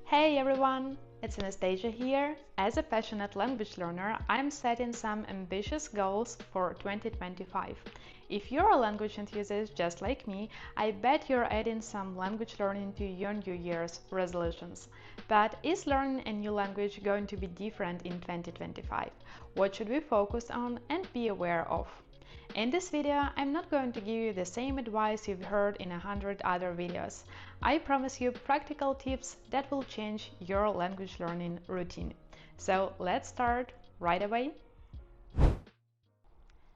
Hey everyone, it's Anastasia here. As a passionate language learner, I'm setting some ambitious goals for 2025. If you're a language enthusiast just like me, I bet you're adding some language learning to your New Year's resolutions. But is learning a new language going to be different in 2025? What should we focus on and be aware of? In this video, I'm not going to give you the same advice you've heard in 100 other videos. I promise you practical tips that will change your language learning routine. So let's start right away.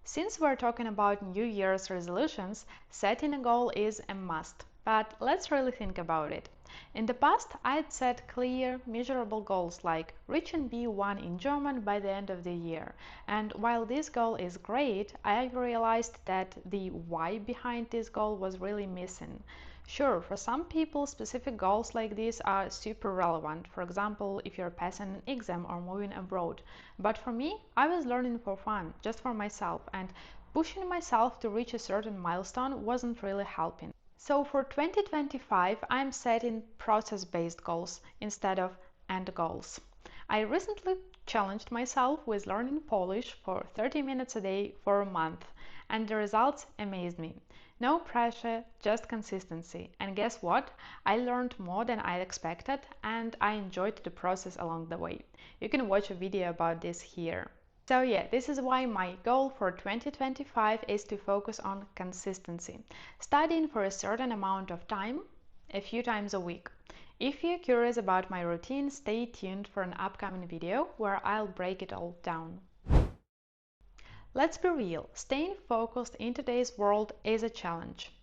Since we're talking about New Year's resolutions, setting a goal is a must. But let's really think about it. In the past, I'd set clear, measurable goals like reaching B1 in German by the end of the year. And while this goal is great, I realized that the why behind this goal was really missing. Sure, for some people, specific goals like these are super relevant. For example, if you're passing an exam or moving abroad. But for me, I was learning for fun, just for myself, and pushing myself to reach a certain milestone wasn't really helping. So for 2025, I'm setting process-based goals instead of end goals. I recently challenged myself with learning Polish for 30 minutes a day for a month, and the results amazed me. No pressure, just consistency. And guess what? I learned more than I expected, and I enjoyed the process along the way. You can watch a video about this here. So yeah, this is why my goal for 2025 is to focus on consistency. Studying for a certain amount of time, a few times a week. If you're curious about my routine, stay tuned for an upcoming video where I'll break it all down. Let's be real, staying focused in today's world is a challenge.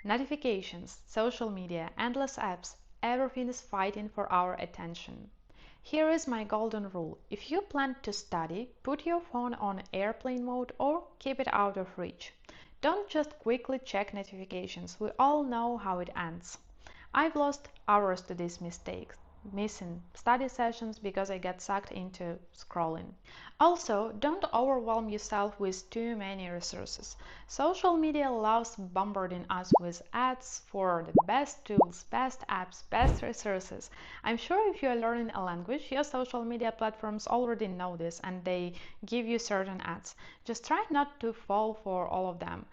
Notifications, social media, endless apps, everything is fighting for our attention. Here is my golden rule. If you plan to study, put your phone on airplane mode or keep it out of reach. Don't just quickly check notifications. We all know how it ends. I've lost hours to these mistakes, missing study sessions because I get sucked into scrolling. Also, don't overwhelm yourself with too many resources. Social media loves bombarding us with ads for the best tools, best apps, best resources. I'm sure if you are learning a language, your social media platforms already know this and they give you certain ads. Just try not to fall for all of them.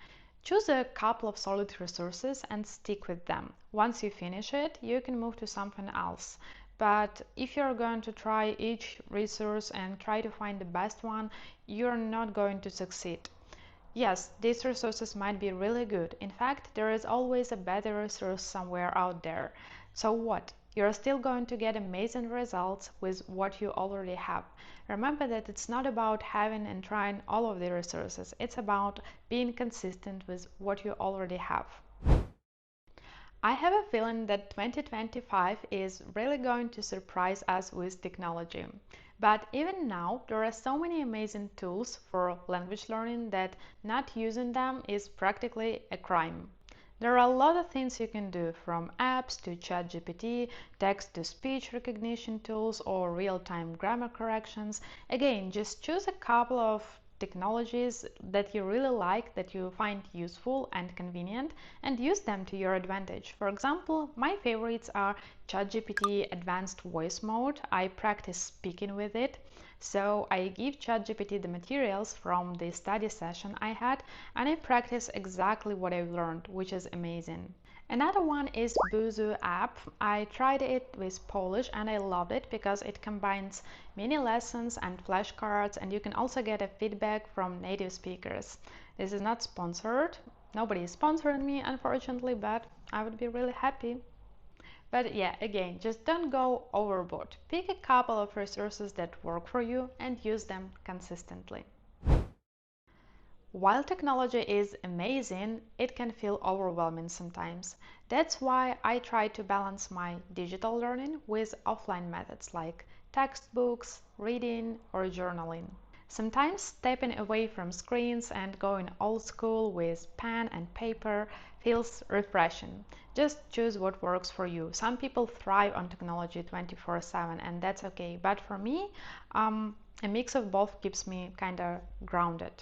Choose a couple of solid resources and stick with them. Once you finish it, you can move to something else. But if you're going to try each resource and try to find the best one, you're not going to succeed. Yes, these resources might be really good. In fact, there is always a better resource somewhere out there. So what? You're still going to get amazing results with what you already have. Remember that it's not about having and trying all of the resources. It's about being consistent with what you already have. I have a feeling that 2025 is really going to surprise us with technology. But even now, there are so many amazing tools for language learning that not using them is practically a crime. There are a lot of things you can do, from apps to ChatGPT, text-to-speech recognition tools, or real-time grammar corrections. Again, just choose a couple of technologies that you really like, that you find useful and convenient, and use them to your advantage. For example, my favorites are ChatGPT Advanced Voice Mode. I practice speaking with it. So I give ChatGPT the materials from the study session I had, and I practice exactly what I've learned, which is amazing. Another one is Busuu app. I tried it with Polish and I loved it because it combines mini lessons and flashcards, and you can also get a feedback from native speakers. This is not sponsored. Nobody is sponsoring me, unfortunately, but I would be really happy. But yeah, again, just don't go overboard. Pick a couple of resources that work for you and use them consistently. While technology is amazing, it can feel overwhelming sometimes. That's why I try to balance my digital learning with offline methods like textbooks, reading, or journaling. Sometimes stepping away from screens and going old school with pen and paper feels refreshing. Just choose what works for you. Some people thrive on technology 24/7, and that's okay. But for me, a mix of both keeps me kind of grounded.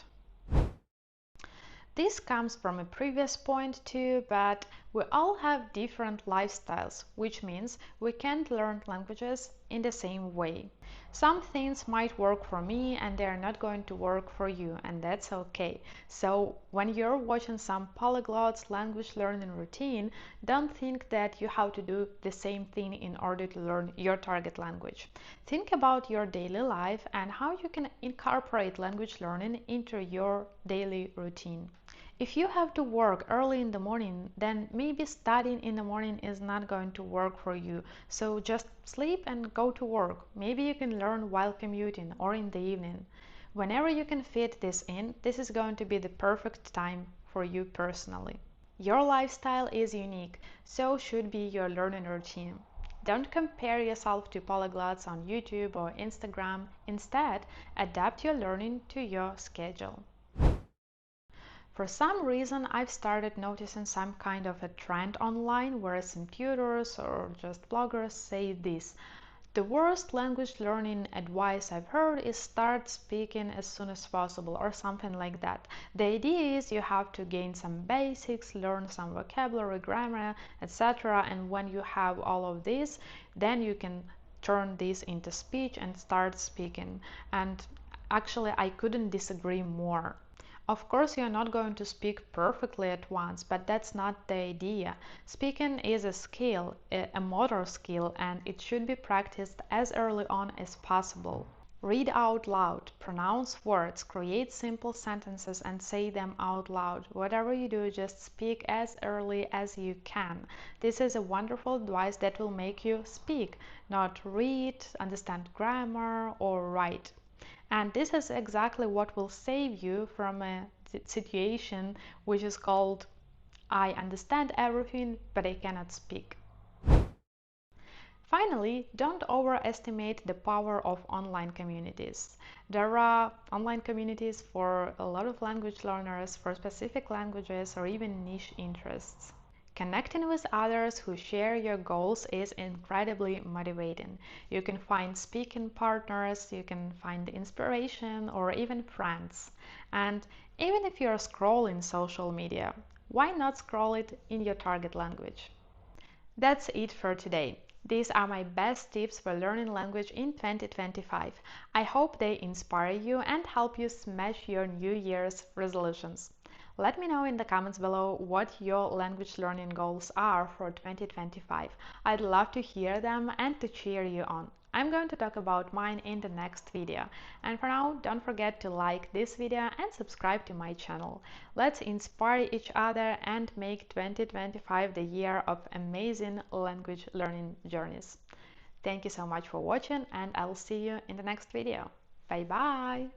This comes from a previous point too, but We all have different lifestyles, which means we can't learn languages in the same way. Some things might work for me and they are not going to work for you, and that's okay. So when you're watching some polyglots language learning routine, don't think that you have to do the same thing in order to learn your target language. Think about your daily life and how you can incorporate language learning into your daily routine. If you have to work early in the morning, then maybe studying in the morning is not going to work for you. So just sleep and go to work. Maybe you can learn while commuting or in the evening. Whenever you can fit this in, this is going to be the perfect time for you personally. Your lifestyle is unique, so should be your learning routine. Don't compare yourself to polyglots on YouTube or Instagram. Instead, adapt your learning to your schedule. For some reason, I've started noticing some kind of a trend online where some tutors or just bloggers say this: the worst language learning advice I've heard is start speaking as soon as possible, or something like that. The idea is you have to gain some basics, learn some vocabulary, grammar, etc. And when you have all of this, then you can turn this into speech and start speaking. And actually, I couldn't disagree more. Of course, you're not going to speak perfectly at once, but that's not the idea. Speaking is a skill, a motor skill, and it should be practiced as early on as possible. Read out loud, pronounce words, create simple sentences and say them out loud. Whatever you do, just speak as early as you can. This is a wonderful advice that will make you speak, not read, understand grammar, or write. And this is exactly what will save you from a situation which is called I understand everything, but I cannot speak. Finally, don't overestimate the power of online communities. There are online communities for a lot of language learners, for specific languages, or even niche interests. Connecting with others who share your goals is incredibly motivating. You can find speaking partners, you can find inspiration, or even friends. And even if you're scrolling social media, why not scroll it in your target language? That's it for today. These are my best tips for learning language in 2025. I hope they inspire you and help you smash your New Year's resolutions. Let me know in the comments below what your language learning goals are for 2025. I'd love to hear them and to cheer you on. I'm going to talk about mine in the next video. And for now, don't forget to like this video and subscribe to my channel. Let's inspire each other and make 2025 the year of amazing language learning journeys. Thank you so much for watching, and I'll see you in the next video. Bye bye!